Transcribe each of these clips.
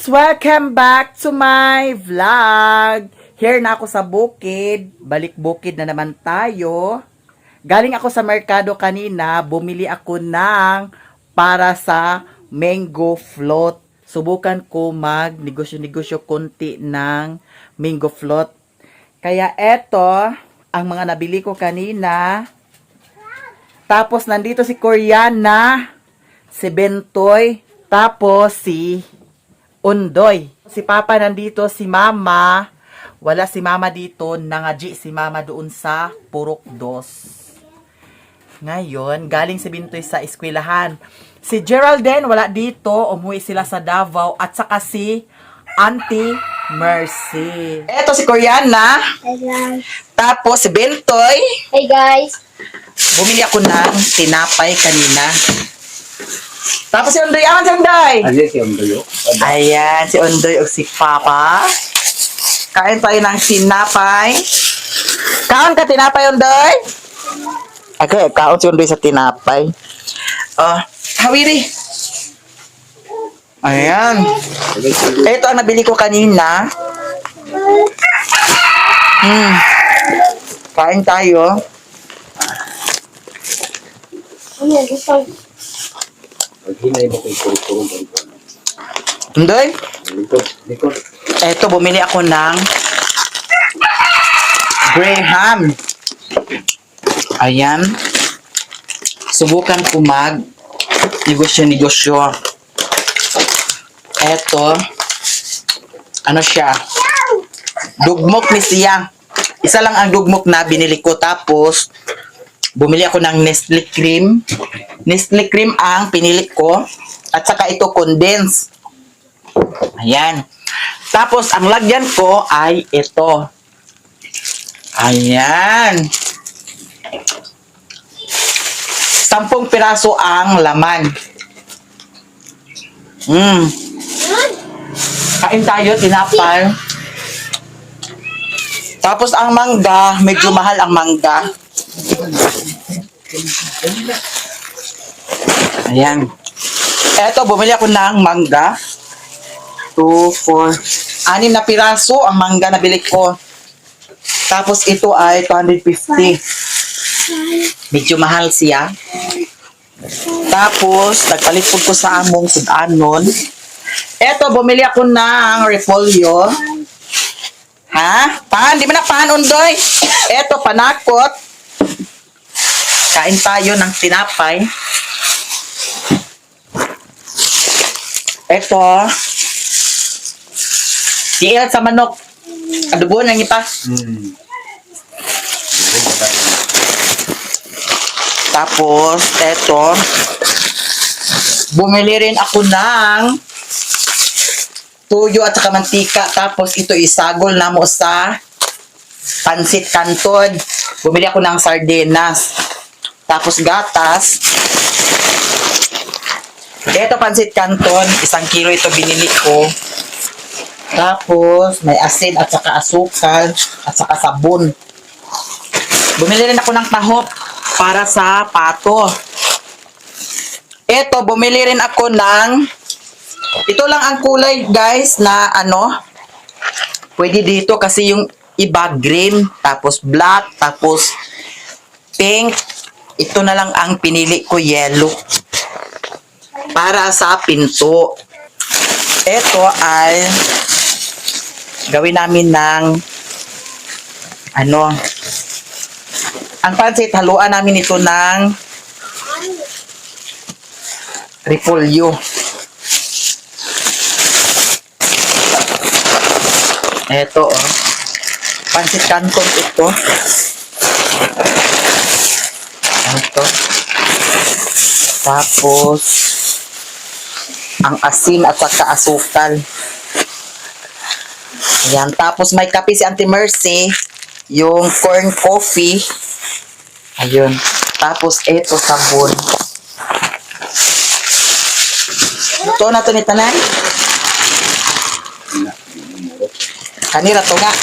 guys! Welcome back to my vlog! Here na ako sa bukid. Balik bukid na naman tayo. Galing ako sa merkado kanina. Bumili ako ng para sa mango float. Subukan ko mag-negosyo-negosyo konti ng mango float. Kaya eto, ang mga nabili ko kanina. Tapos nandito si Koreana, si Bentoy, tapos si Undoy. Si Papa nandito, si Mama. Wala si Mama dito. Nangaji si Mama doon sa Purok Dos. Ngayon, galing si Bintoy sa eskwelahan. Si Geraldine wala dito. Umuwi sila sa Davao. At saka si Auntie Mercy. Eto si Koreana. Hey guys. Tapos si Bentoy. Hey guys. Bumili ako ng tinapay kanina. Tapos si Undoy. Aman si Undoy? Ano si Ondoyo? Ayan, si Undoy o si Papa. Kain tayo ng tinapay. Kaon ka tinapay, Undoy? Okay, kaon si Undoy sa tinapay. Hawiri. Ayan. Ito ang nabili ko kanina. Kain tayo. Ano gusto? Paghinay mo kay kurong bangko. Undoy? Likod. Eto, bumili ako ng Graham. Ayan. Subukan ko negosyo-negosyo. Eto. Ano siya? Dugmok ni siya. Isa lang ang dugmok na binili ko. Tapos, bumili ako ng Nestle Cream. Nestle Cream ang pinili ko. At saka ito condense. Ayan. Tapos, ang lagyan ko ay ito. Ayan. 10 piraso ang laman. Kain tayo, tinapay. Tapos, ang mangga, medyo mahal ang mangga. Ayan. Eto, bumili ako ng mangga. 2, 4, 6 na piraso ang mangga na bili ko. Tapos ito ay 250. Medyo mahal siya. Tapos, nagpalit po ko sa among sudanon. Eto, bumili ako ng repolyo. Ha? Pan? Di mo na pan, Undoy? Eto, panakot. Kain tayo ng tinapay. Eto. Tiil sa manok. Adobo ng ipa. Tapos, eto. Bumili rin ako ng tuyo at saka mantika. Tapos, ito isagol na mo sa pansit canton. Bumili ako ng sardinas. Tapos, gatas. Ito, pansit canton. 1 kilo ito binili ko. Tapos, may asin at saka asukal at saka sabon. Bumili rin ako ng tahop para sa pato. Ito, bumili rin ako ng ito lang ang kulay, guys, na pwede dito kasi yung iba green, tapos black, tapos pink. Ito na lang ang pinili ko, yellow. Para sa pinto. Ito ay gawin namin ng ang pansit, haluan namin ito ng repolyo. Ito, pansit canton ito. Ito. Tapos, ang asin at saka asukal. Ayan. Tapos may kape si Auntie Mercy. Yung corn coffee. Ayun. Tapos ito sabon. Ito na ito ni Tanay. Kanira to nga.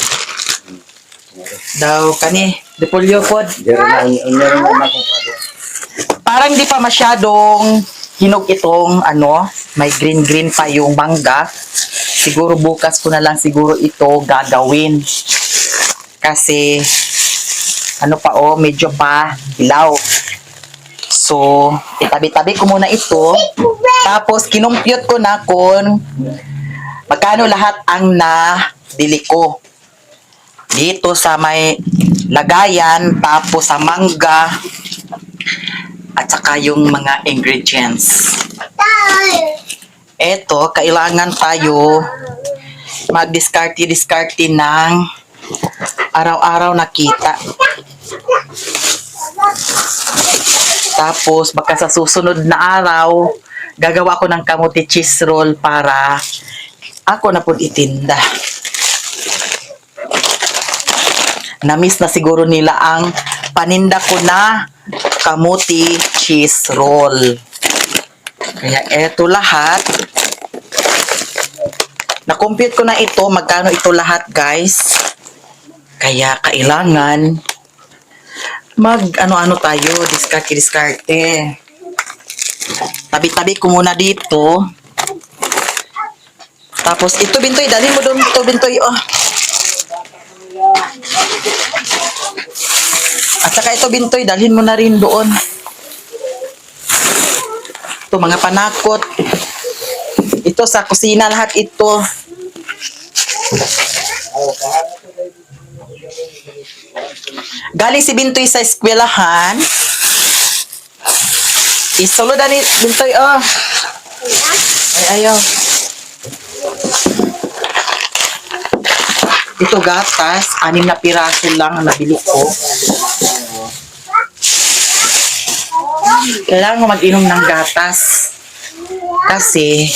Daw kani. Depolyo pod. Diyan na ang meron na ako. Parang di pa masyadong hinog itong may green pa yung mangga. Siguro bukas ko na lang siguro ito gagawin. Kasi medyo pa hilaw. So, itabi-tabi ko muna ito. Tapos, kinumpute ko na kung magkano lahat ang nabili ko. Dito sa may lagayan, tapos sa mangga, at saka yung mga ingredients. Eto, kailangan tayo mag-discarte ng araw-araw na kita. Tapos, baka sa susunod na araw, gagawa ko ng kamuti cheese roll para ako na po itinda. Na-miss na siguro nila ang paninda ko na kamuti cheese roll. Kaya eto lahat. Na-compute ko na ito, magkano ito lahat, guys. Kaya kailangan mag-ano tayo, diskarte. Tabi-tabi ko muna dito. Tapos ito, Bintoy, dalhin mo doon ito, Bintoy, oh. At saka ito, Bintoy, dalhin mo na rin doon. Ito, mga panakot. Ito sa kusina, lahat ito. Galing si Bintoy sa eskwelahan. Isuludan ni Bintoy, oh. Ay, ayaw. Ito gatas, 6 na piraso lang ang nabili ko. Kailangan ko mag-inom ng gatas. Kasi,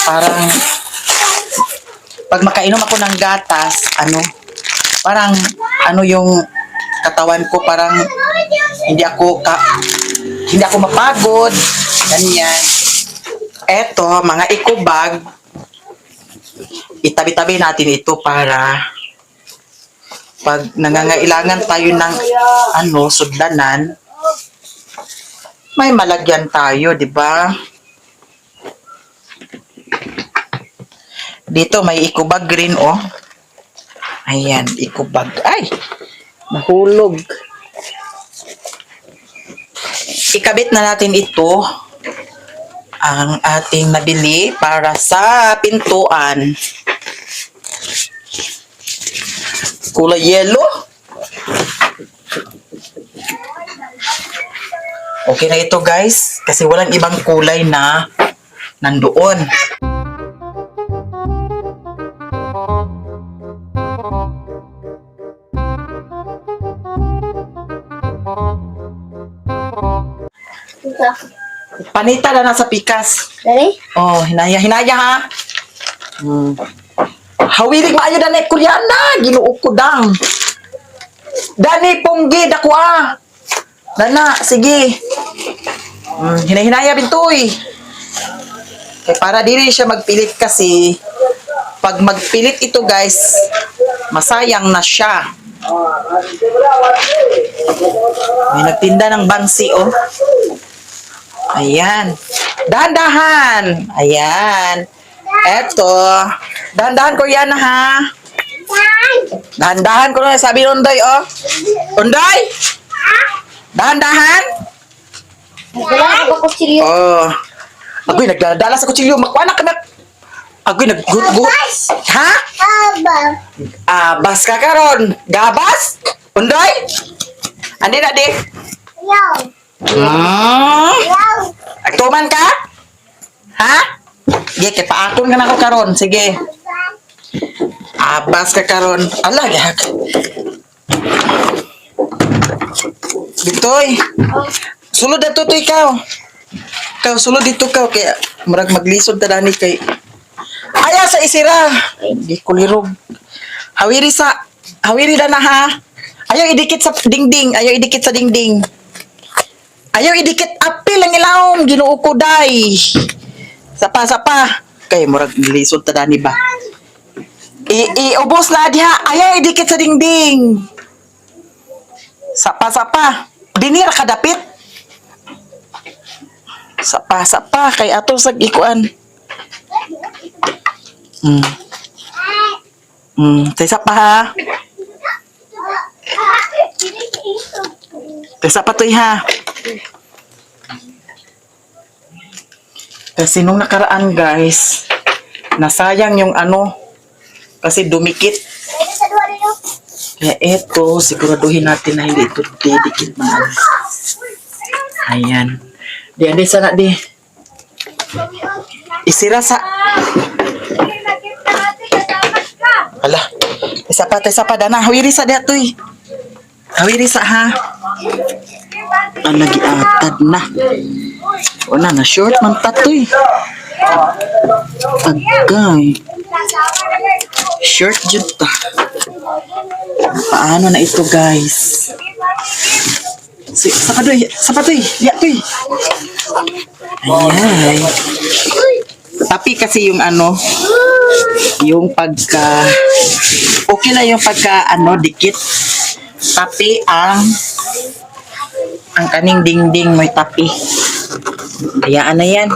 parang, pag makainom ako ng gatas, parang, yung katawan ko, parang, hindi ako mapagod. Ganyan. Eto, mga eco-bag, itabi-tabi natin ito para pag nangangailangan tayo ng sudlanan, may malagyan tayo, di ba? Dito may eco-bag green, oh. Ayan, eco-bag. Ay! Nahulog. Ikabit na natin ito, ang ating nabili para sa pintuan. Kulay yellow. Okay na ito, guys, kasi walang ibang kulay na nandoon. Panita na nasa pikas. Dali? Oh, hinaya ha. Hawilig maayo dani kuryana, ginuok ko dang. Dani ponggi dako ah. Dana, sige. Hinaya Bintoy. Kaya para dili siya magpilit kasi pag magpilit ito, guys, masayang na siya. May nagtinda ng bangsi, oh. Ayan. Dahan-dahan. Ayan. Eto. Dahan-dahan ko yan, ha? Dahan-dahan ko na. Sabi ni Unday, oh. Unday? Dahan-dahan? Nagdala ako kutsilyo. Oh. Agoy, nagdadala sa kutsilyo. Makwana ka na. Agoy, naggut-gut. Ha? Abas ka karon. Gabas? Unday? Andi na, di? Agtuman ka? Ha? Sige, kaya paakon ka na ako karon. Sige. Abas ka karon. Ala, yak. Bintoy. Sulod na to ikaw. Ikaw, sulod dito ka. Kaya maglisod ta dani kay... Ayaw sa isira. Hindi ko lirog. Hawiri na ha. Ayaw idikit sa dingding. Ayaw idikit apil ang ilawom. Ginoo ko day. Sapa. Kay murag lisod ta dani ba? Iubos na diha. Ayaw idikit sa dingding. Sapa. Dinira ka dapit. Sapa kay ato sa ikuan. Tay sapa ha. Tay sapa toy ha. Kasi nung nakaraan guys, nasayang yung ano, kasi dumikit. Kaya eto, siguraduhin natin na hindi ito didikit man. Ayan. Di sana di. Isira sa... Ala. Tay sapa dana. Hawiri sa diya to'y. Hawiri sa ha. Nagiatad na. Wala na short man tatoy. Agay. Short jud ta. Paano na ito guys? Sapatoy. Ya toy. Ayay. Tapi kasi yung ano, yung pagka okay na yung pagka ano dikit. Tapi ang kaning dingding may tapi. Hayaan na yan.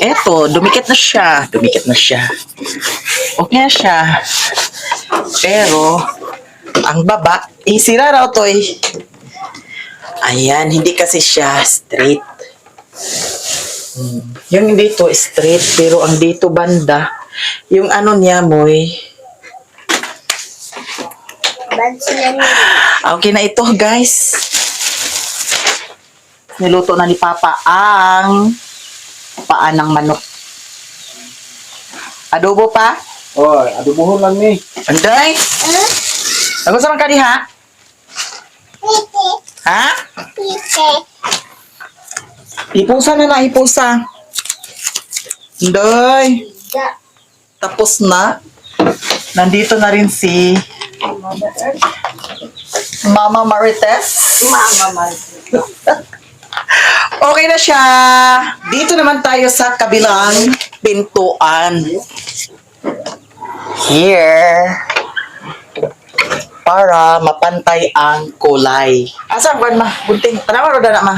Eto, dumikit na siya. Okay na siya. Pero, ang baba, sira raw to eh. Ayan, hindi kasi siya straight. Yung dito straight, pero ang dito banda, yung ano niya mo'y okay na ito guys. Niluto na ni Papa ang paan ng manok. Adobo pa? Oy, adubuhon lang ni. Anday? Ako sa ka diha? Ha? Ipusa na. Anday. Tapos na. Nandito na rin si Mama Marites. Okay na siya. Dito naman tayo sa kabilang pintuan. Here. Para mapantay ang kulay. Asa ba ma? Bunting. Tanawa ro na ma.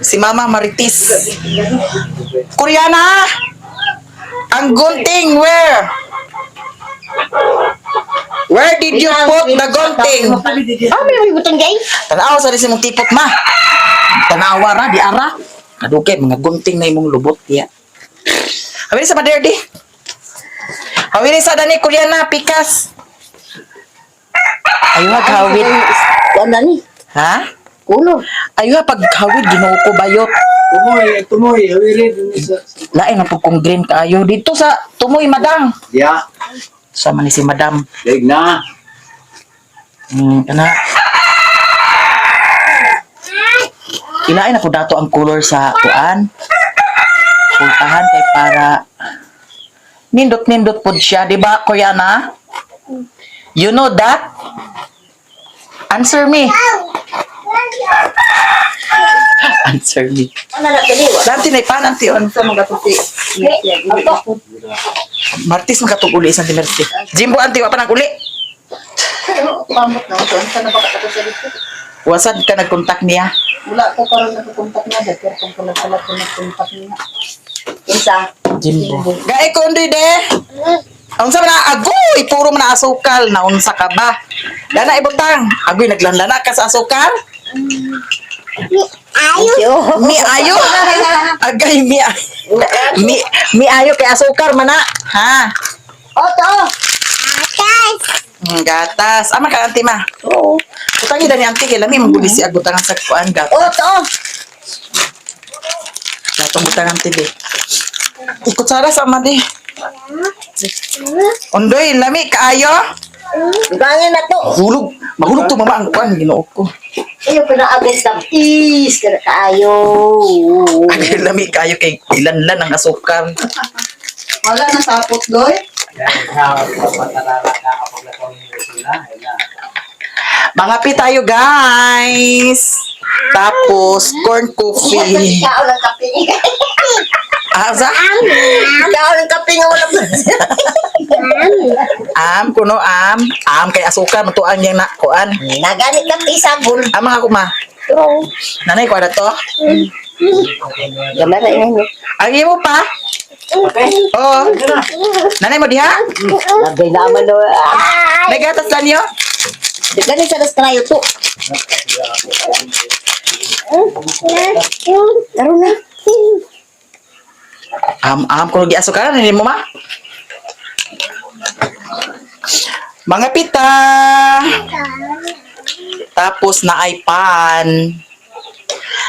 Si Mama Marites. Koreana! Ang gunting, where? Where did you put the gunting? May butang gay. Tanawa sa rin mong tipot, ma. Tanawa ra, di ara. Kadugay, mga gunting na imong lubot, ya. Hawili sa mader, di. Hawili sa dani, Koreana, pikas. Ayaw hawid. Wala ni. Ha? Kulo. Ayaw paghawid, ginoo ko bayot. Tumoy, hawiri dun sa... Lain ang pagkong green kaayo. Dito sa tumoy, madam. Ya, Sama ni si madam. leg na. Kana. Ilain ako dato ang color sa kuan. Puntahan kay para nindot pod siya, di ba, Koreana? You know that? Answer me. Answer me. Ano na daliwa? Dati na ipanan ti on sa mga tuti. Martis makatuguli isang dimerti. Jimbo anti wa pa nang uli. Pamot na so sa nabakato sa dito. Wasad ka nagkontak niya. Wala ko karon nagkontak na dito kung pala ko nagkontak niya. Isa. Jimbo. Gae ko ndi de. Ang sa na agoy puro man na asukal na unsa ka ba? Dana ibutang. Agoy naglanlana ka sa asukal? Ayo. Mi ayo. Agay mi ayo kay asukar man na. Ha? Oto. Gatas. Ama ka anti ma. Oo. Utangi dani anti kay lami maguli si agutangan sa kuan gatas. Oto. Datong butangan ti be. Ikot sara sa ama di. Ondoy lami kaayo. Gangin na to. Mahulog to mama ang kuan Ginoo ko. Iyo pinaagad ng is kada kaayo. Agay lami kaayo kay ilan ang asukar. Wala na sapot doy. Mga pi tayo guys. Tapos corn coffee. Tao lang kape. Asa? Ikaw ng kape nga wala pa. Kuno am. Am kay asukar matuan yang na kuan. Nagani kape sabon. Amang ako ma. Nanay ko na to. Gamay na yun. Ang imo pa? Oo. Nanay mo diha? Nagay naman no. May gatas lang niyo? Gani sa nastrayo to. Taro na. Am ko lagi asukaran ni mo ma. Mga pita. Tapos na ay pan.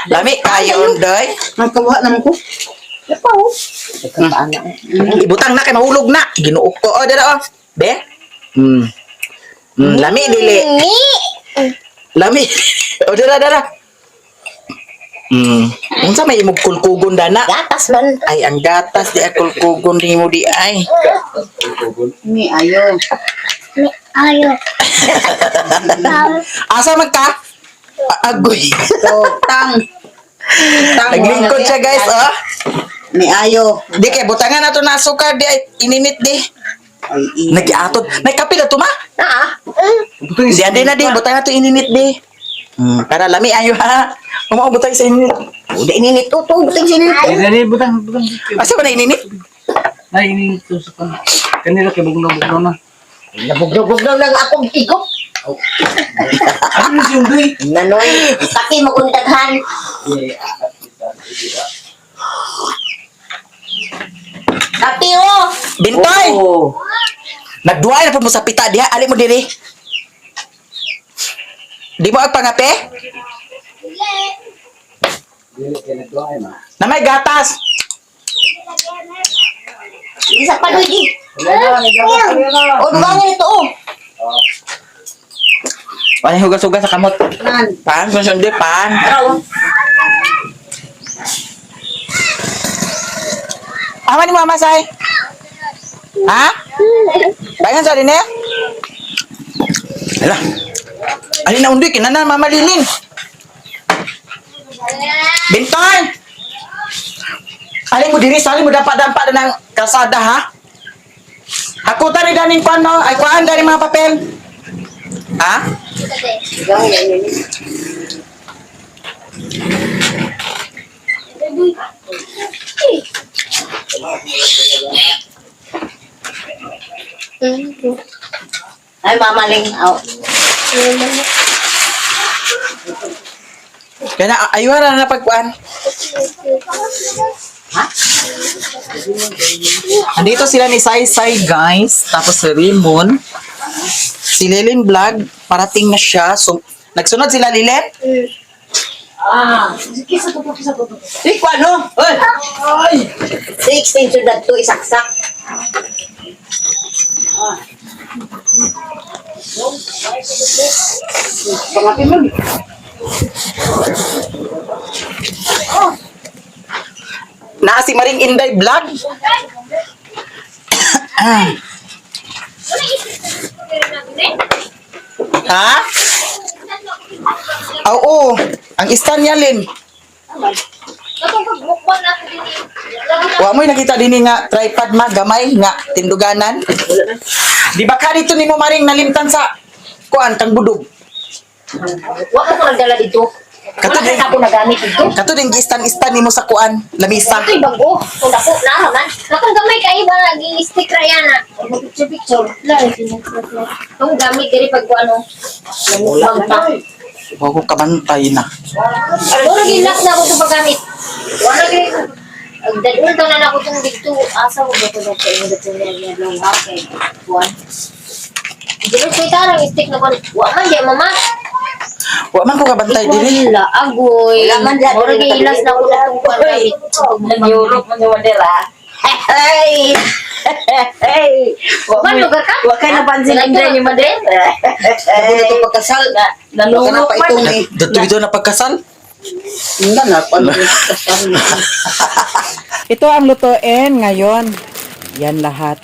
Lami kayo day. Magkawa naman ko. Ibutang na kay mahulog na. Ginuok ko. O dala o. Be. Lami dili. Lami. O dala. Unsa may imog kulkugon dana? Gatas man. Ay ang gatas di kulkugon nimo di ay. Ni ayo. Asa man ka? Agoy. Tang. Naglingkod siya guys, oh. Ni ayo. Di kay butangan nato na sukar di ay ininit di. Ay, Nagiatot. May kape na to ma? Di adi na di butangan to ininit di. Para lami ayo ha. Mo butang sa ininit. Udah ini nih tuh buting sini. Ini butang. Asa ba na ininit? Nah ini tuh sekarang. Kanila kay bugno na. Nabugdog-bugdog lang akong igop. Ano ni yung day? Nanoy, pati mo kung daghan. Tapi oh. Bintoy. oh. Nagduay na po mo sa pita diha. Ali mo diri. Di mo agpangape? Na may gatas. Isa pa doy di. Oh, bangin ito oh. Wala hugas-hugas sa kamot. Nan. Pan, sunsundi, pan. Araw. Ama ni mama say. Ha? Bayan sa din eh? Ala. Alin na undi, kinanan mama Lilin. Bintoy! Alin mo diri, sali mo dampa-dampa na ng kalsada ha? Hakutan ni daning pano, ay kuhaan daning mga papel. Ha? Ay mamaling. Oh. Kaya na, ayuhan na napagkuhan. Andito sila ni Sai Sai guys. Tapos si Raymond. Si Lilin Vlog. Parating na siya. So, nagsunod sila Lilin? Iko ano? Oy. 16 sudah to isaksak. Pangapi mo. Na si Maring Inday Vlog. Ha? Oo. Ang istan niya, Lin. Wa mo'y nakita din nga tripod ma gamay nga tinduganan. Di ba ka dito nimo Maring nalimtan sa kuan kang budog. Wa ko nagdala dito. Kato din Ako nagamit dito. kato din istan ni mo sa kuan lamisa. Ito'y bago. Kung ako, naman. Nakang gamay kayo ba nag-i-stick ra yan ah. Picture-picture. Itong gamit diri pag ano. Magpa. Wa ko kabantay na. Wala gilas na ako sa paggamit. Wala gini. Dadun to na ako itong dito. Asa ko ba ito na sa inyo dito niya long okay. One. Dito ko itarang stick na ko. Wa man di mama. Wa man ko kabantay diri. Wala agoy. Wala man dyan. Wala gilas na ako itong paggamit. Nag-Europe mo ni Wadera. Hey! Hey! Man, lugar ka? Huwag kayo napansin ang dyan yung madin. Nagulo ito pagkasal. Nanunok pa ito eh. Dito na pagkasal. Hindi na, pagkasal. Ito ang lutuin ngayon. Yan lahat.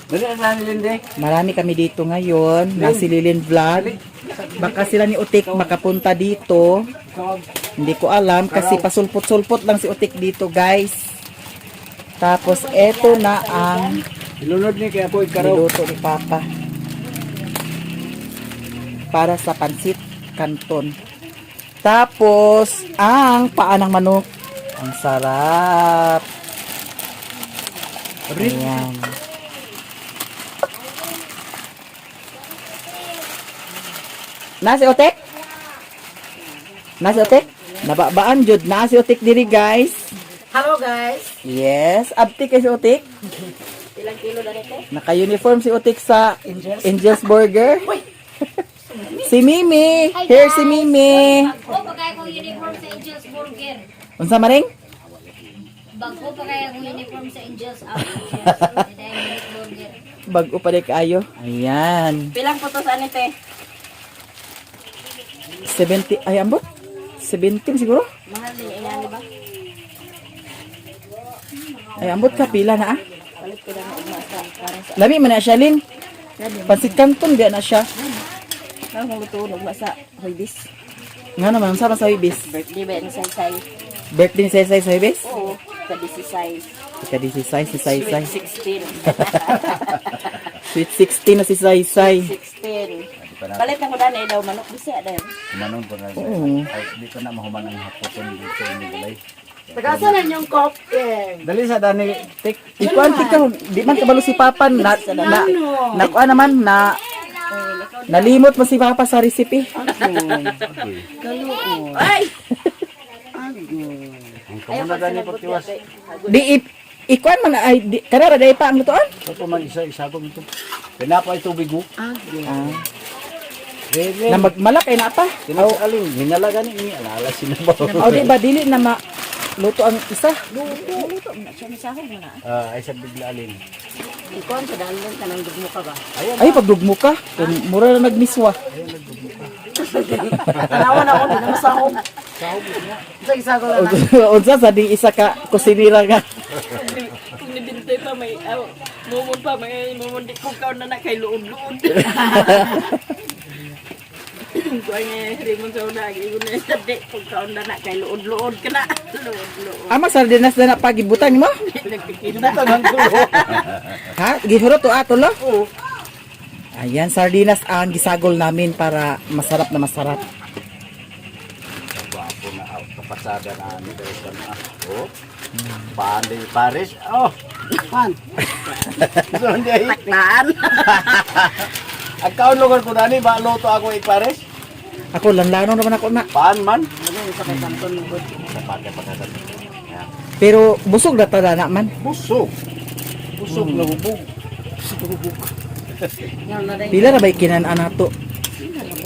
Dali na nilin day. Marami kami dito ngayon. Na si Lilin Vlog. Baka sila ni Utik makapunta dito. Hindi ko alam kasi pasulpot-sulpot lang si Utik dito guys. Tapos, eto na ang Ilunod ni kaya po ikaraw. niluto ni Papa. Para sa pansit canton. Tapos, ang paa ng manok. Ang sarap. Ayan. Nasi otek? Nasi otek? Nababaan jud nasi otek diri guys. Hello guys. Yes, abti kay si otek. Ilang kilo na nito? Naka-uniform si otek sa Angel's Burger. Si Mimi. Here si Mimi. Bago pa kaya kong uniform sa Angel's Burger. Unsa maring? Bago pa kaya kong uniform sa Angel's Burger. Bago pa rin kayo. Ayan. Pilang puto sa nite? 70, ay ambot? 17 siguro? Mahal din yan, di ba? Ay ambot ka, pila na ah. Palit ko lang ang masa. Parang sa... Lami man na siya, Lin. Pansit Canton, di na siya. Parang kung lutunog masa. Hoybis. Nga naman, sama sa Ibis. Birthday ba yan sa Say? Birthday ni Saysay sa Ibis? Oo. Sabi si Say. Ika di si Say, si Saysay. Sweet 16. Sweet 16 na si Saysay. 16. Palit na ko na daw manok bisya dahil. Manong ko na. Oo. Ay, di ko na mahuman ang haputon dito sa inyo balay. Tagasalan yung cocktail. Dali sa dani tik. Ikuan ikaw, di man kabalo si Papa na nakuha naman na nalimot mo si Papa sa recipe. Ay! Ang kamuna dani pagtiwas. Di ikuan man ay di, kanara day pa ang lutoan. Ito man isa ko ito. Pinapay tubig mo. Ah, Rere. na magmalak ay na pa. Tinawag aling minalaga ni alala sinabaw. O di ba dili na ma luto ang isa. Luto na siya ni sahog mo na. Ay sa bigla aling. Ikon sa dalon ka nang dugmo ka ba? Ay pagdugmo ka, kung mura na nagmiswa. Tanawan ako din ang sahog. Sahog niya. Sa isa ko lang. Unsa sa di isa ka kusinira nga. Kung nibintay pa may mumon pa may mumon di kung kaon na kay luod-luod. Kung ay Raymond sa unag, iyon na sa di kung kaon na kay luod-luod ka na. Luod-luod. Ama sardinas na pagibutan mo? Nagkikita. Ha? Gihuro to ato lo? Ayan, sardinas ang gisagol namin para masarap na masarap. Wapo na out kapasada na ani dahil sa oh. Pandi Paris. Oh. Man. So hindi ay. Taklaan. Ang kaon lugar ko dani ba loto ako Paris? Ako lanlano naman ako na. Paan man? Ano yung sa kay Canton mo? Sa pagkapagkatan. Pero busog na tada na man. Busog. Busog na hubog. Yan na rin. Pila na ba ikinan nato?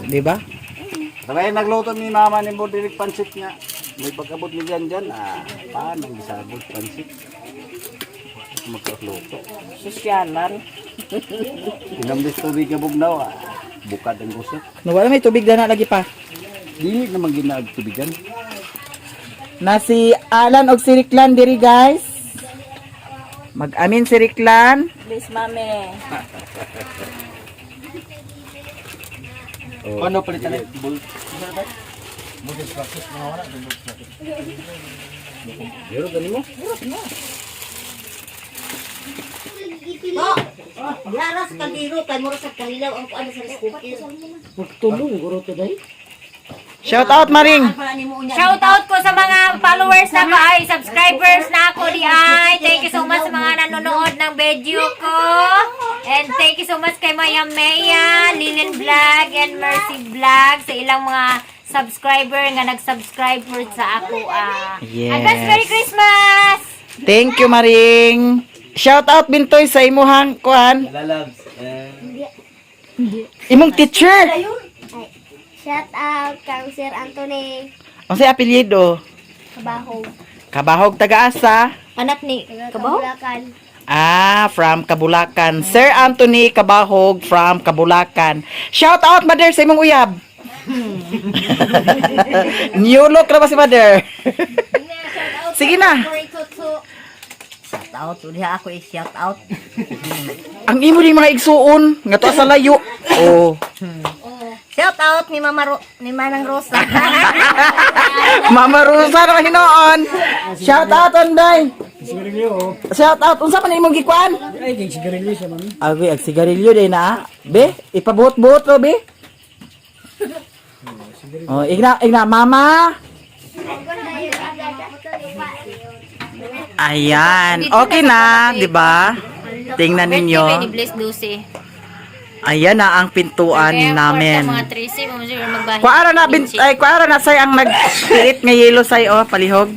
Di ba? Sabay nagluto ni mama ni Bordirik pansit nga. May pagkabot ni dyan, paan ang isabot pansit. Magkakluto. Sosyalan. Inambis tubig nga bugnaw, bukad ang gusto. Nawala may tubig na lagi pa. Dili naman ginaag tubigan. Na si Alan og si Riklan diri guys. Mag-amin si Riklan. Please, mami. Oh. Ano palitan na? Meron ganin mo? Laras kaldiro kay mura sa kalilaw ang ano sa cookie. Magtulong, guro to day. Shout out Maring. Shout out ko sa mga followers na ko ay subscribers na ako di ay. Thank you so much sa mga nanonood ng video ko. And thank you so much kay Maya Maya, Lilin Vlog, and Mercy Vlog sa ilang mga subscriber nga nag-subscribe for sa ako. Yes. Advance Merry Christmas! Thank you Maring. Shout out Bintoy sa imuhang kuan. Lalabs. Imong teacher. Shout out kang Sir Anthony Ang say apelyido. Kabahog. Kabahog taga-asa. Anak ni Kabaho? Kabulakan. From Kabulacan. Sir Anthony Kabahog from Kabulacan. Shout out mother sa imong uyab. New look na ba si mother? Sige na. Shout out. Uli ako i-shout out. Ang imo ni mga igsuon nga to sa layo. Oh. Shout out ni ni Manang Rosa. Mama Rosa na hinoon. Shout out Onday. Shout out unsa man imong gikuan? Ay, kay sigarilyo siya, mami. Abi ag sigarilyo day na. Be, ipabuot-buot ro be. Oh, igna mama. Ayan, okay na, 'di ba? Tingnan ninyo. Ni Bless Lucy. Ayan na ang pintuan namin. Mga 13, mo siguro magbahay. Kuara na kuara na say ang nagpiit nga yelo say oh, palihog.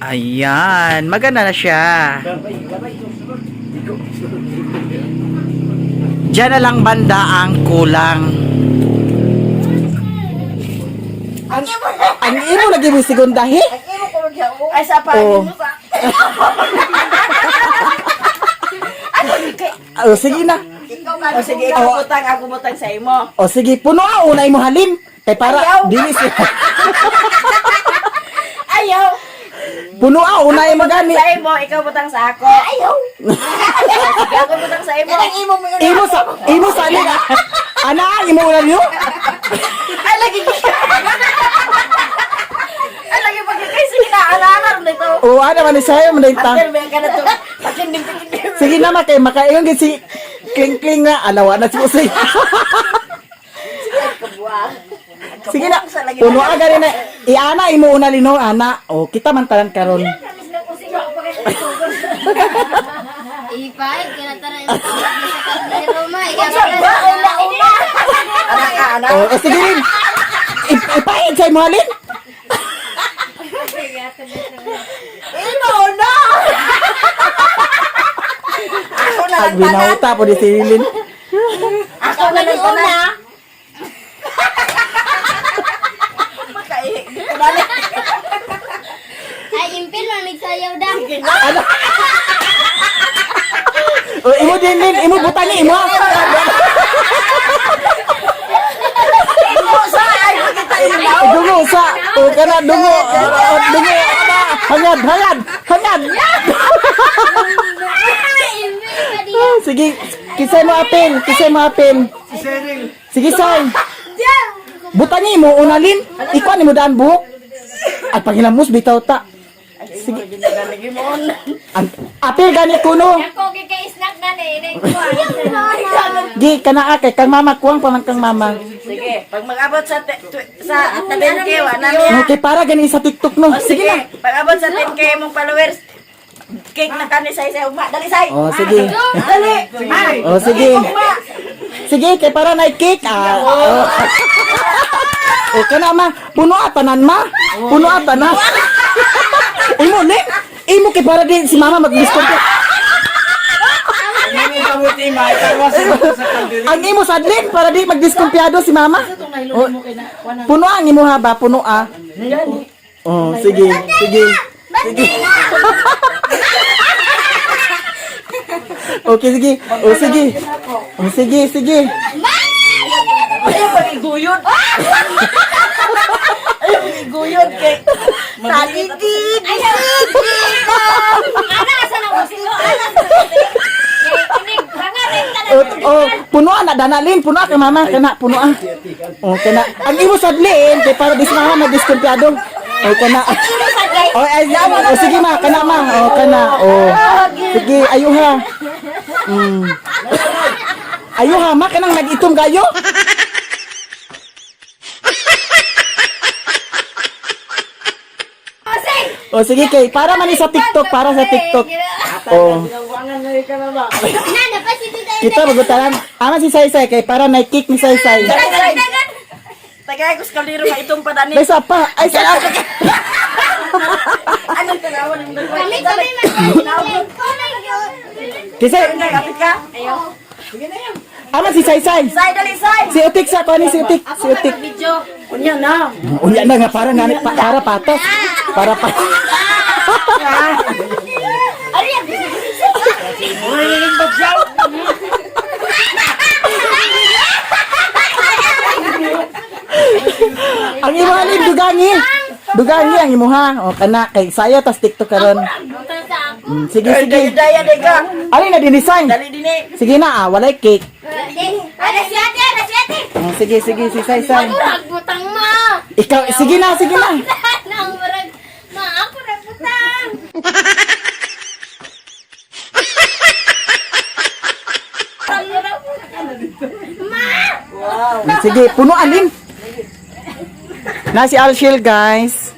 Ayan, maganda na siya. Diyan na lang banda ang kulang. Ang imo lagi mo segundahi? Ay, sa pa. Oh. Oh, sige na. O sige, ako butang sa imo. O sige, puno una imo halin. Kay para Ayaw. dili siya. Ayaw. Puno una imo gani. Sa imo, ikaw butang sa ako. Ayaw. Sige, ako butang sa imo. Imo sa alin. Ana, imo una niyo? Ay, lagi. Ay, lagi pagkakay. Sige na, alam nito. O ana man siya man dayta. After, may ka na to. Pakinding. Sige na makay makaingon gid si kling na alawa na si Usay. Sige na. Puno gani na. Iana imo una lino ana. O kita man tanan karon. Ipahit ka na tara yung sa Roma. Anak. O sige rin. Ipahid sa imo halin. Ino na. Ako na Pag binauta po di silin. Ako na lang una. Makaihig. Ay, impil man nagsayaw daw. O imo din, imo butani imo. Dungo sa. O kana dungo. Dungo ana. Hangad. Sige, kisay mo apin. Sige, say. Butani mo unalin. Ikaw ni mo daan buhok. At panghilamos bitaw ta. Sige. Apil gani kuno. Ako kay-snack na ni. Gi kana kay kang mama kuwang paman kang mama. Sige, pag mag-abot sa 10K, wala niya. Okay, para gani sa TikTok no. Sige Sige, na. pag-abot sa 10K mong followers, cake na kani sa ugma. Dali, say. Oh, sige. Dali. Oh, sige. Sige, kay para na cake. Oh. O kana ma, puno atanan ma. Puno atanan. Imo ni. Imo kay para di si mama mag-discount. Ang imo sadlin para di magdiskumpiyado si mama. Oh, puno ang imo haba, puno ah. Oh, sige. Okay, sige. Oh, sige. Ayaw pag-iguyod. Ayaw pag-iguyod kay taligid. Oh, puno na danalin, puno kay mama, kana puno ah. Oh, kana. Ang imo sadlin kay para di si mama magdiskumpiyado. Oh, kana. Oh, ay naman. Oh, sige ma, kana ma. Oh, kana. Oh. Sige, ayuha. Ayuha, ma kanang nag-itom gayo. Oh, sige kay para man ni sa TikTok, para sa TikTok. Oh. Nana, pa si Tita. Kita magutalan. Ama si Saysay kay para na kick ni Saysay. Tagay ko sa kaliro nga itong padani. May sapa. Ay salamat. Anong tanawan ng dalawa? Kami Kisay. Kapit ka? Ama si Saysay. Say, dali, say. Si Utik sa ko ni si Utik. Si Utik. Kunya na. Unya na nga para nga para patas. Para patas. Ang imahalin dugangi ang imuha. O kana kay sayo tas TikTok karon. Sige. Daya, dega. Ali na din-design. Dali, dini. Sige na walay cake. Ada si ate. Sige si Saysay. Butang ma. Ikaw sige na. Nang murag. Ma, ako na po. Sige, puno alin. Na si Alshil, guys.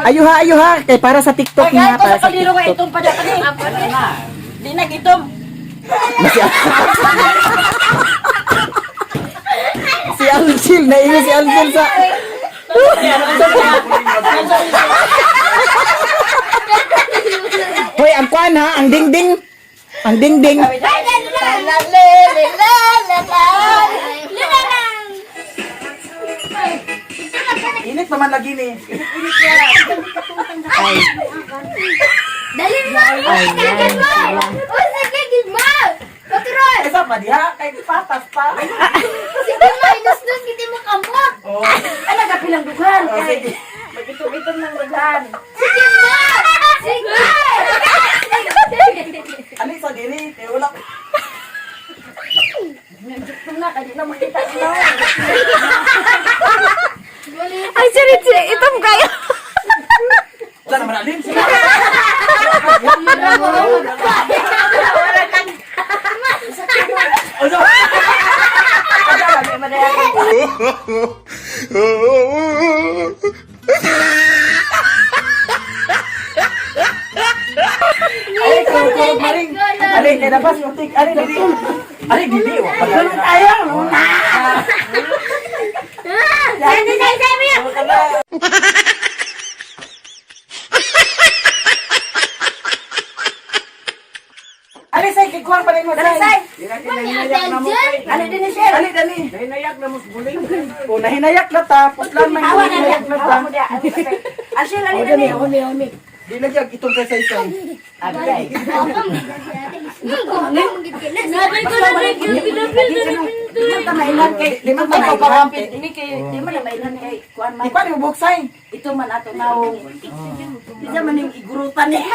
Ayuha, ayuha. Kay para sa TikTok niya. Para sa Kaliro ka TikTok. itong pada ka ni. Di na gitom. Si Alshil. Naiyo si Alshil sa... Hoy, ang kwan ha. Ang dingding. Ang dingding. Init naman lagi ni. Dali mo! Kagin mo! Uy, kagin mo! Paturoy! Esa pa diha. Kay patas pa. Sige mo, inus-nus kita mo kamot! Oh. Ay, nagapilang dugan. Oh, sige. Magitom-itom ng dugan. Sige mo! Sige! Ani sa diri. Kay wala. Ito na, kaya na makita ito. Ay, sirit, itom kayo. Wala naman alin. Sige. Ano? Ay, kurog maring. Ali, kay dapat mutik. Ali, dili. Ali, dili. Pagkaroon tayo. Sige, sige, sige! Ali, say, kikuhan pa rin mo. Dali, say. Ano din ni Sir? Ali, dali. Hinayak na mo buling. O, nahinayak na ta. Putlan may Awa na hinayak na ta. Asyel, ano din ni? Umi. Di lagi itong kay say-say. Agay. Nabi ko na break yung pinapil na ni Limang tamailan kay, limang tamailan. Pawampit. Hindi kay, di man namailan kay, kuan man. Di pa rin mo buksay. Ito man ato naong. Di man yung igurutan niya.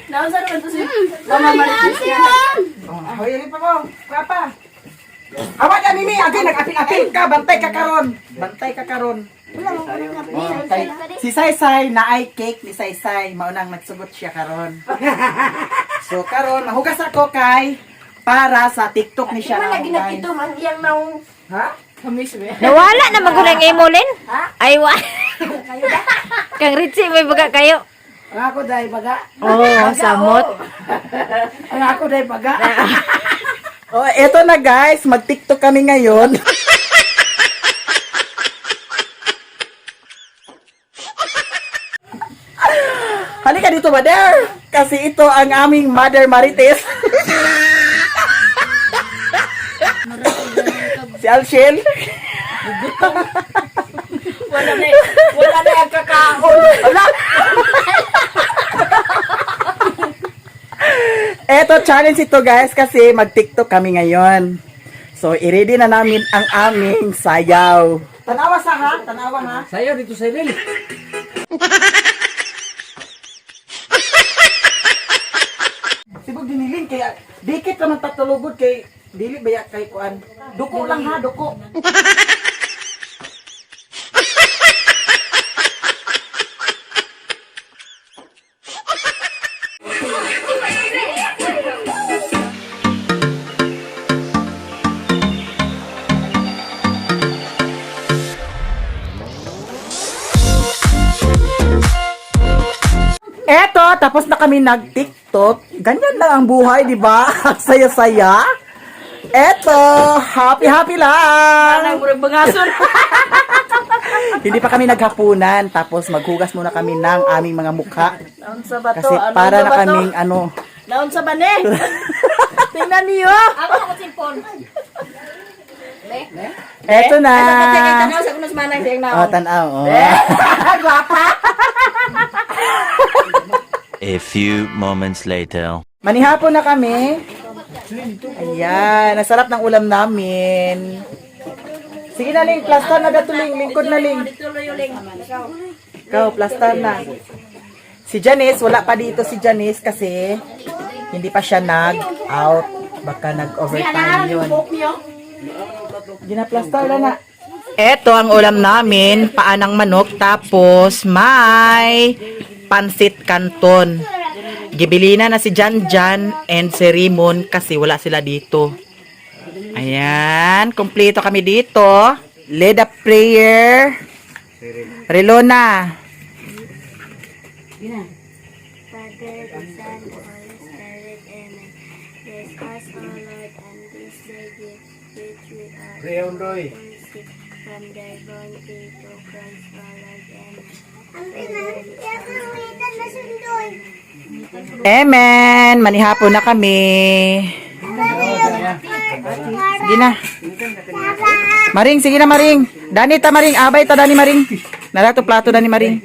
Naon sa naman to si Mama Maritis yan. Hoy, rin pa mo. Papa. Awa dyan, Mimi. Agay, nag-apil-apil ka. Bantay ka karon. Bantay ka karon. Si Saysay na ay cake ni Saysay. Maunang nagsugot siya karon. So karon, mahugas ako kay para sa TikTok ni siya. Di man na lagi nagkito man iyang naong. Ha? Kamis mo. Nawala na magurang imolin. Ha? Ay, wa. Kang Ritzy, may baga kayo. Ang ako dahil baga. Oh, samot. Ang ako dahil baga. Oh, eto na guys. Mag-TikTok kami ngayon. Halika dito, Mother. Kasi ito ang aming Mother Marites. Si Alshel. Wala na yung kakaon. Wala. Eto, challenge ito guys kasi mag-TikTok kami ngayon. So, i-ready na namin ang aming sayaw. Tanawa sa ha? Tanawa ha? Sayo dito sa Lil. Sibog diniling kaya dikit naman tatulugod kay dili baya kay kuan. Duko lang ha, duko. Eto, tapos na kami nag-TikTok. Ganyan lang ang buhay, di ba? Saya-saya. Eto, happy-happy lang. Ang murag bangason. Hindi pa kami naghapunan. Tapos maghugas muna kami ng aming mga mukha. Naon sa bato? Kasi para na kaming ano. Naon sa bane? Tingnan niyo. Ako ako simpon. Eto na. Tanaw sa kunos manang siyang naon. Oh, tanaw. Oh. Guwapa. A few moments later. Manihapon na kami. Ayan, nasarap ng ulam namin. Sige na, Ling. Plastar na datuling. Lingkod na, Ling. Tuloy uling. Ikaw, plastar na. Si Janice, wala pa dito si Janice kasi hindi pa siya nag-out. Baka nag-overtime yun. Ginaplastar na na. Eto ang ulam namin, paanang manok, tapos may pansit canton. gibilina na si Jan and si Rimon kasi wala sila dito. Ayan, kompleto kami dito. Lead up prayer. Relona. Father, the Son, the Holy Spirit, Amen. Bless us, O Lord, and this day gift which we are received from thy bounty to Christ our Lord. Amen. Amen. Manihapon na kami. Sige na. Maring, sige na Maring. Dani ta Maring, abay ta Dani Maring. Narato plato Dani Maring.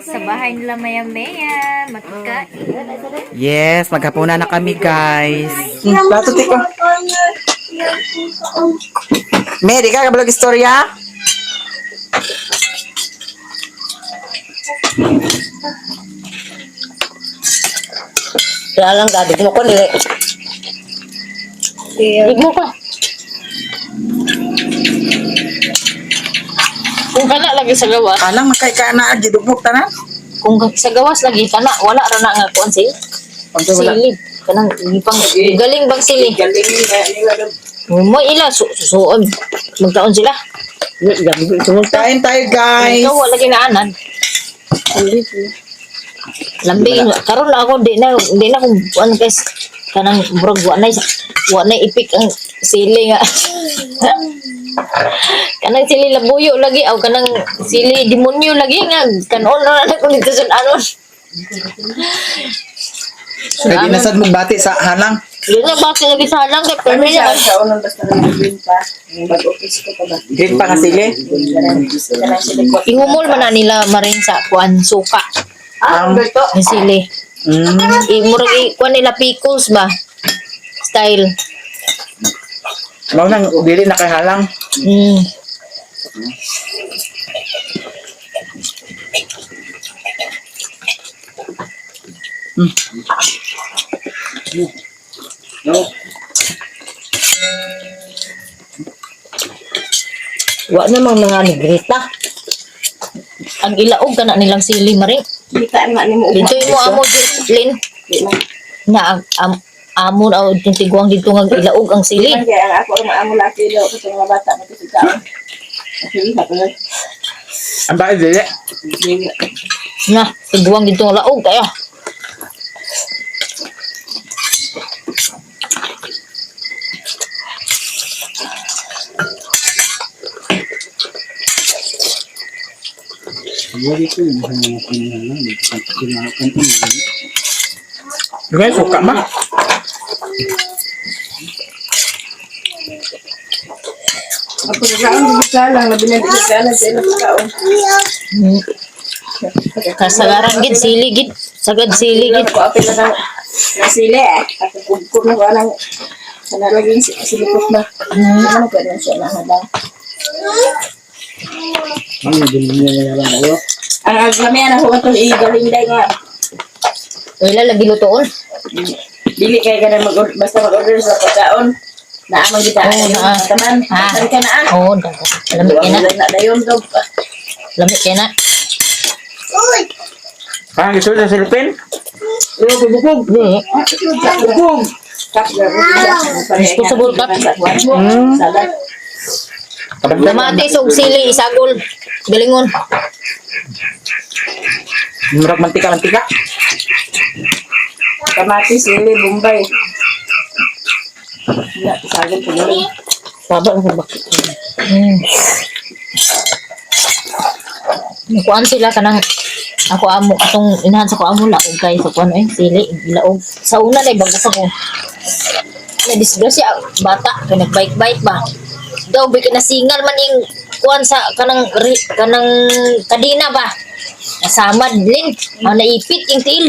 Sa bahay nila maya-maya, makikain. Yes, maghapunan na kami guys. Plato tiko. Mary, ka kabalog istorya? Kaya lang gabi mo ko nila. Dig mo ka. Kung kana lagi sa gawas, Alang makay ka na gidugmok tanan. kung sa gawas lagi kana wala ra na nga kuan sil. Silid kanang gipang galing bang sili. Mo ila suon. Magtaon sila. Kain tayo guys. Ikaw wala ginaanan. Lambing karon na ako di na kung kuan guys kanang murag wa na ipik ang sili nga. Kanang sili labuyo lagi aw kanang sili demonyo lagi nga kanon na ko dito sa anon. Lagi nasad mo bati sa halang. Yun na bakit lagi sa halang kay pero niya Sa unang basta na pa. Mag-office ko pa ba? Green pa nga sili. ihumol man na nila marin sa kuan suka. Alberto. Ang sili. Murag kuan nila pickles ba? Style. Mao nang dili na kay halang. Wa namang mga negrita. Ang ilaog kana nilang sili maring. Kita na ni mo. Dito mo amo Lin. Na ang amo aw tintiguang dito nga ilaog ang sili. Kaya ang ako ang amo laki daw kasi mga bata mo sa taon. Kasi sa ko. Ang bakit dili? Na, tiguang dito nga laog kayo. Guys, suka ma. Ako sa taon di ka lang labi na di ka lang sa ilang taon. Kasagaran gid sili gid. Sagad sili gid. Ko apil na sa sili eh. Ako kung na ko anang sana laging silikot na. Ano ka din siya na hada. Ang aglami na ko itong igaling day nga. Wala lagi lutoon. Dili kay ka na basta mag-order sa pagkaon. Naamang kita naa. taman. Saan ka na ah? Oo, dapat. Lamig kaya na. Na dayon to. Lamig kaya na. Parang gusto sa silipin? Bubukog. Bubukog. Disposable cup. Salad. Kamatis og sili isagol. Galingon. Murag mantika. Kamatis, sili, bombay. Ya, sagol ko dali. Baba ang bakit. Kuan sila kanang ako amo atong inahan sa ko amo laog kay sa kuan sili ilaog. Sa una na bago sa ko. Na disgrasya bata kay nagbike-bike ba. Daw bi kinasingal man ing kuan sa kanang kadina ba. Nasamad din. Naipit yung tiil.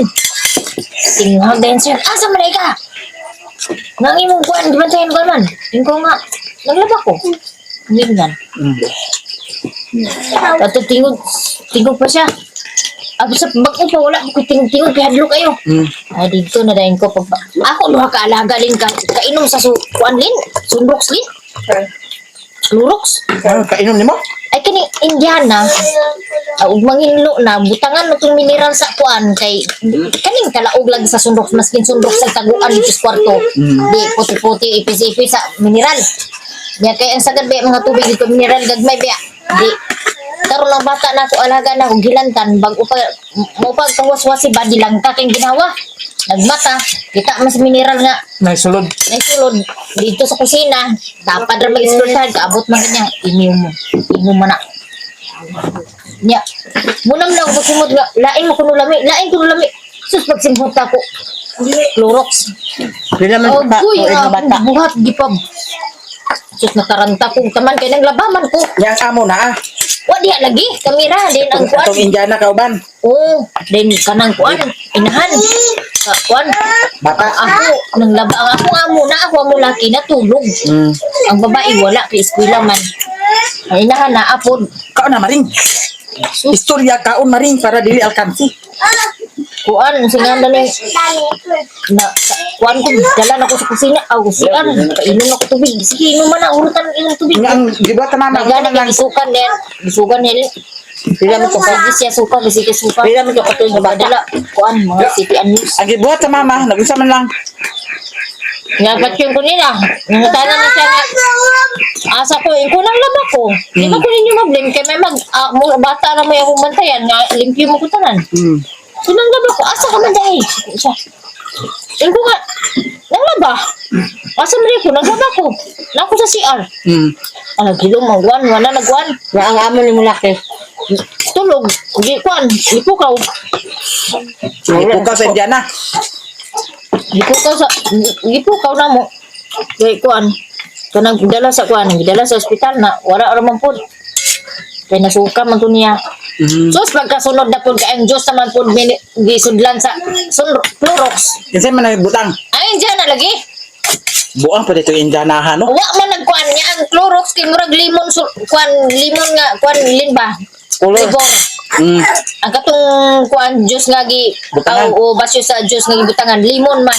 Tinghag din siya. Asa man ka? Nang imong kuan di ba tayo man? Tingko nga. Naglaba ko. Hindi nga. Tato tingog pa siya. Abo sa bako pa wala ko tingog kay hadlo kayo. Ay dito na dayon ko pag ako duha ka alaga lin ka kainom sa kuan lin, sundoks lin. Clorox. Kainom nimo? Ay kini Indiana. Ug manginlo na butangan mo tong mineral sa kuan kay kaning kalaog lang sa sundok maskin sundok sa taguan dito sa kwarto. Di puti-puti ipis-ipis sa mineral. Nya kay ang sagad ba mga tubig dito mineral gagmay ba. Di karon lang bata na ako alaga na og gilantan bago pa mo pagkawaswasi badi lang ka kay ginawa. Nagmata, kita mas mineral nga Naisulod. naisulod dito sa kusina. Dapat ra mag-explore kaabot man niya. Inom man na. Nya, munam lang pagsimot nga lain mo kuno lami, sus pagsimot ako. Clorox. Pila man Oh, ka boy, o bata. buhat gipab. Sus nataranta ko taman kay nang labaman ko. Yang amo na ah. Wa diha lagi kamera din ang kuan. Itong Indiana kauban. Oh, din kanang kuan inahan. Sa kuan. Bata. Ako nang laba ang ako amo na ako amo laki natulog. Ang babae wala kay eskwela man. Ay inahan na apod. Kaon na maring. Istorya kaon maring para dili alkansi. Kuan singan ni na kuan ko dala na ko sa kusina aw sian inom ako tubig sige inom man na urutan inom tubig Ang gibuhat na mama. nagana lang isukan din pila mo ko pagis siya suka bisi ka suka pila mo ko patuloy na dala kuan mga CPN news Ang gibuhat sa mama, nag-isa man lang. nga patyon ko nila nangutana na siya nga asa ko ko nang laba ko di ba ko ninyo mablame kay may bata na may akong bantayan nga limpyo mo ko tanan sinang laba ko asa ka man dahil siya ko nga naglaba asa man ko naglaba ko nako sa CR gilong magwan wala nagwan nga ang amo ni mulaki tulog di kwan ipukaw Ipukaw sa Indiana. gipukaw na mo kay kwan kanang gidala sa ospital na wala ra man pud kay nasuka man to niya sus pagkasunod na pud kay ang Diyos naman pud gisudlan sa Clorox Kasi man nagbutang. ay diyan na lagi Buang pa dito Indiana ha no. wa man nagkuan niya ang Clorox kay murag limon limon nga kuan limba flavor ang katong kuan juice nga gi Butangan. o basyo sa juice nga gibutangan limon man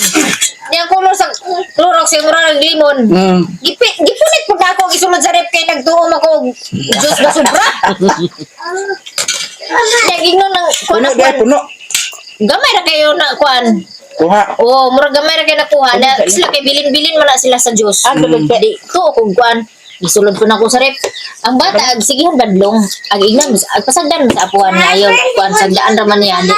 niya color sa Clorox kay murag limon gipunit pud ako gisulod sa rep kay nagtuom ako og juice na sobra nagingnon ng Puno kuan dahil puno. gamay ra kayo na kuan Kuha. oh murag gamay ra kay nakuha na sila kay bilin-bilin man na sila sa juice di to kung kuan isulod ko na ko sa rep ang bata ag sigihan badlong ag ignan ag pasagdan sa apuan nga ayo kuan sagdaan ra man niya di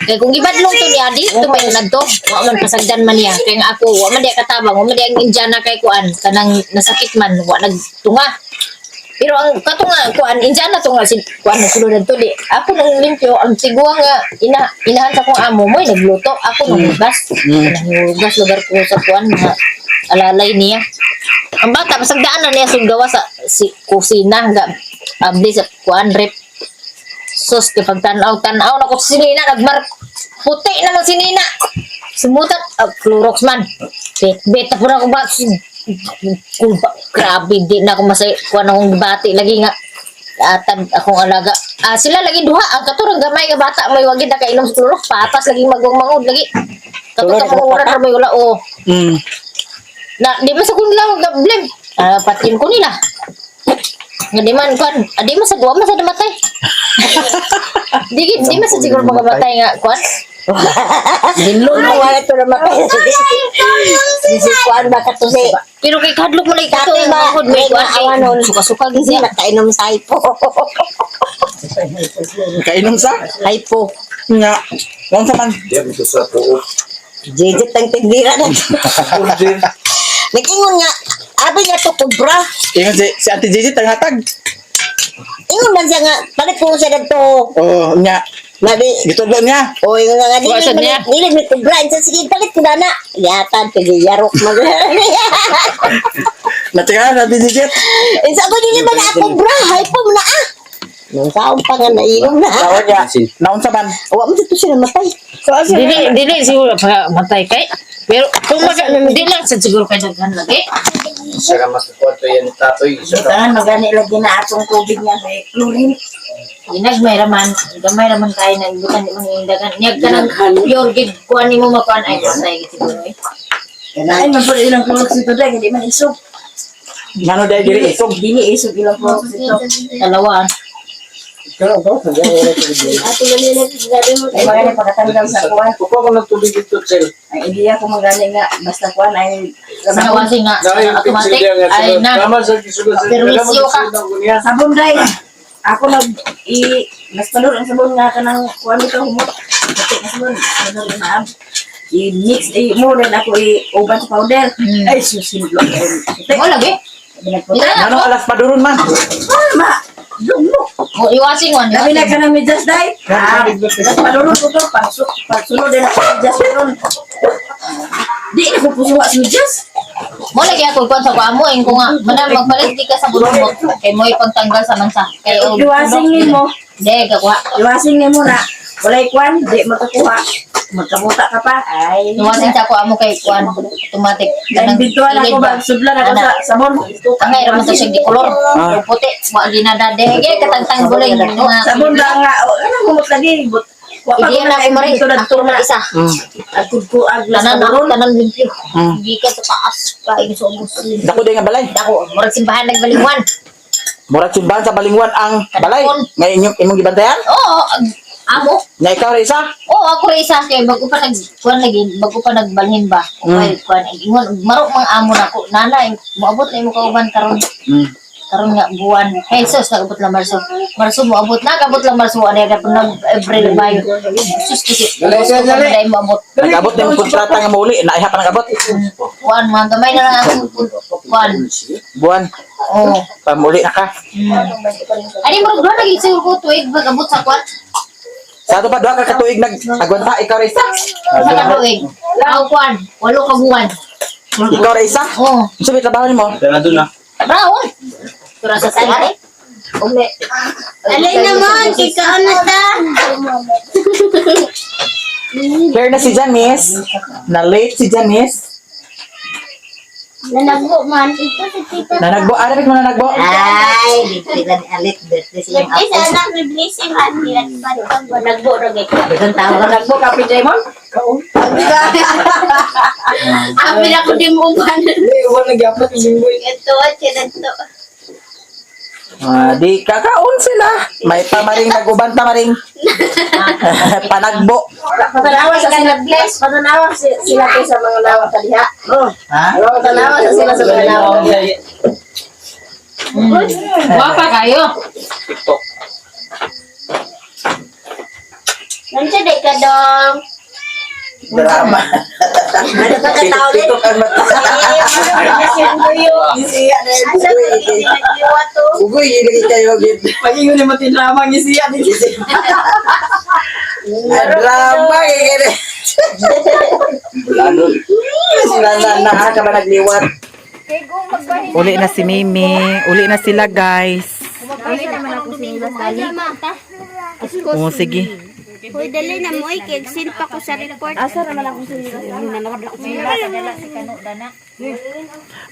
kay kung gibadlong to niya di to may nadto wa man pasagdan man niya kay nga ako wa man di katabang wa man di ang Indiana kay kuan kanang nasakit man wa nagtunga pero ang katunga kuan Indiana tunga si kuan nasulod to di ako nang limpyo ang tiguang nga inahan sa kong amo mo nagluto ako nang hugas nanghugas lugar ko sa kuan nga alalay niya ang bata pasagdaan na niya suggawa sa kusina nga abli sa kuan rep sus kapag tanaw na ko sa sinina nagmar puti na lang sinina sumutat Clorox man beta po na ko ba grabe di na ako masay kuan akong bati lagi nga atad akong alaga sila lagi duha ang katurang gamay nga bata may wagid na kainom sa Clorox patas lagi magwang lagi katong oras ra may wala na di man sa kunlaw blame patim ko nila nga di man kuan di man sa duwa man sa namatay di man sa siguro magamatay nga kuan dinlon mo wala to namatay si kuan ba kato si pero kay kadlok mo lay kato mahod may kuan awanon suka-suka gizi nakainom sa hypo Kainom sa hypo nga. Lang sa man. Jejit ang tindira na. Nagingon nga, abi nga to kubra. Ingon si Auntie Gigi tanghatag. Ingon man siya nga, palit ko siya dito. Oh, nya. Mabi, Gitudlo niya. o yung nga Wasan niya? dili may kubra. Isa sige, palit ko na na. Yatan, kagayarok mag. Natika na Auntie Gigi. Isa ko dili man na kubra. Hypo mo na nung taong pa nga nainom na. Tawag niya. Naon sa man. Awa mo dito siya namatay. So, asa dili siguro pa matay kay pero kung di lang sa siguro kay daghan lagi Saka mas kwarto yan tatoy. Tangan magani lagi na atong tubig niya may chlorine. gamay raman tayo na ibutan di mga indagan nyag ka ng pure gid kuan nimo makuan ay patay gid siguro Ay, man po ilang chlorine ito dahil hindi man isog. Ngano dahil diri isog. Dili isog ilang process ito. Dalawaan. Ato gali na gari mo. Ay mga pagkatanggal sa kuwan. Kuko ko nagtubig dito, sir. Ang ideya ko magani nga basta kuwan ay Sa nawasi nga, automatic, ay na. Tama sa gisugot. Perwisyo ka. sabon dai. Ako mas palur ang sabon nga kanang kuwan dito humot. Puti na sabon. Sabon na i-mix mo rin ako i-uban sa powder. Ay susin lo. Mo lagi. Binagputan. Ngano alas paduron man. Ma, lumok. O iwasin mo, Labi na iwasin. ka ng medyas dai. Mas palurod ko to. Pagsunod din ako medyas ron. Di na ko puso sa medyas. Mo lagi ako kuan sa kuamo ko nga mana magpalit di ka sa bulong kay mo ipagtanggal sa mansa. Kay Iwasing mo. De ka kuha. Iwasing mo na. Walay kwan, di makakuha. Magkabuta ka pa. Ay. Iwasin sa kuamo kay kuan automatic. Ang bituan ako ba? Sudlan ako sa sabon. Tangay ra man to siya di kolor. Ah. Puti, mo ginada de katangtang bulay nga. Sabon ba nga? Ano humot lagi? Hindi na ako marin. Ako na isa. Agud ko aglas Tanan na ako, ron. tanan limpyo. Hindi ka sa taas. Kain sa ubos. Dako din nga balay. Dako, murag simbahan nagbalingwan. Murag simbahan sa balingwan ang balay. Nga imong gibantayan? Oo, amo. Nga ikaw ra isa? Oo, ako rin isa kay bago pa nagkuan lagi, bago pa nagbalhin ba. Okay, kuan ingon maro mang amo nako. Nana, moabot na imo kauban karon. Karon nga buwan. Hey, sus, nagabot lang Marso. Marso moabot na, kabot lang Marso. Ano yung nag April, Mayo. Sus, kasi. Dali, moabot. Nag-abot na yung kontrata nga muli. Naiha pa nag-abot. Kuan, mga gamay na lang ang kuan. Buwan. Oo. Pamuli na ka. Ani mo ba lagi siguro ko tuig magabot sa kuan? Sa ato pa, doha ka katuig nag-agwanta. Ikaw ra isa? Sa katuig. Ako kuan, 8 ka buwan. Ikaw ra isa? Oo. Sabi trabaho nimo? Tara doon na. Brown. Tura sa sala eh. Ule. Alay naman, kikaon na ta. Clear na si Janice. Na late si Janice. Nanagbo man. Ito si tita. Nanagbo. Arapit mo nanagbo. Ay, dipila ni Alit. Birthday siyang Ay, sa anak ni Blessing man. Nagbo rin ito. Bisan tao ka Nagbo ka Jemon? Abi na ko di mo man. Iwan nagyapon yung boy. Ito, ito. Di kakaon sila. May pamaring nag-ubanta maring. Panagbo. Patanawa sa sila bless. Patanawa sila kayo sa mga lawak sa diha. Oh. Ha? Patanawa sa sila sa mga lawak. Wapa kayo. Nandiyan day ka dong. Drama. Ano pa katao din? Ito kan mata. Isiya na yun. Asa ba hindi nagdiwa to? Ugoy, hindi kayo gid. Pag-ingon ni Matin Drama, ngisiya din. Drama kaya na ka ba nagliwat? Uli na si Mimi. Uli na sila guys. Oo, sige. Hoy, dali na mo. Keg-send pa ko sa report. Asa naman ako sa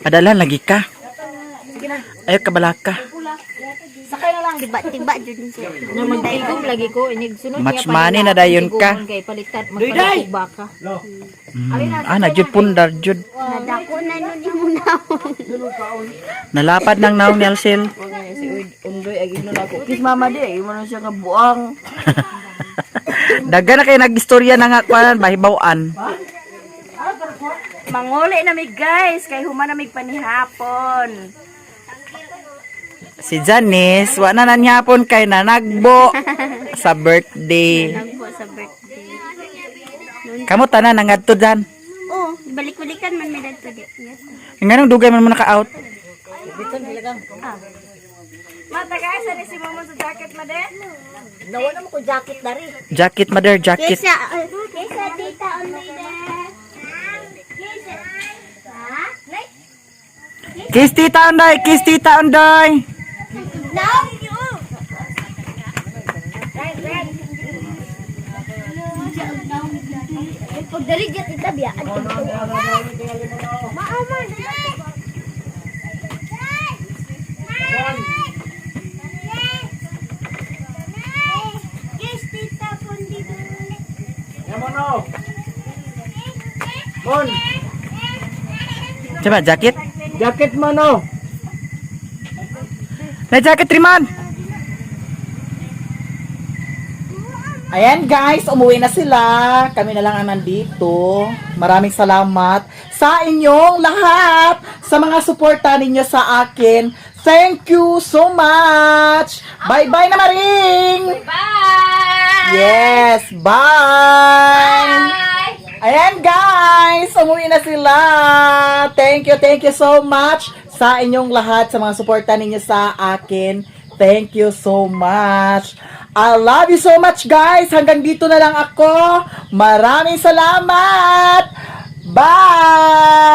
Padalan lagi ka. Ayaw ka balaka. Sakay na lang. Tiba dyan siya. Igom lagi ko. Sunod Much money na dayon ka. Kay palitan. Magpalakog baka. Jud pundar jud. Nadako na nun yung munawon. Nalapad ng naong ni Alcel. Undoy, agin nun ako. Kis mama di, iwan siya nga buang. Daga na kayo nag-istorya na nga kwanan, bahibawaan. Manguli na mi guys, kay human na mi panihapon. Si Janice, wala na nanyapon kay nanagbo sa birthday. Nagpo sa birthday. Kamu tanan nangadto dyan. Oh, balik-balikan man may dagto di. Yes. Nga nung dugay man mo naka-out. Mata guys, ano si mama sa jacket ma din? Nawa naman ko jacket na rin. Jacket, mother, jacket. Kesa tita only there. Kiss tita Ondoy, kiss tita Ondoy. No. Pagdali dyan tita biya. Maaman. Yes, tita Pondi. Coba jacket. Jacket mo no. Na jacket Triman. Ayan guys, umuwi na sila. Kami na lang ang nandito. Maraming salamat sa inyong lahat. Sa mga suporta ninyo sa akin. Thank you so much. Bye-bye na Maring. Bye! Yes, bye. Ayan guys, umuwi na sila. Thank you so much sa inyong lahat, sa mga suporta ninyo sa akin. Thank you so much. I love you so much guys. Hanggang dito na lang ako. Maraming salamat. Bye!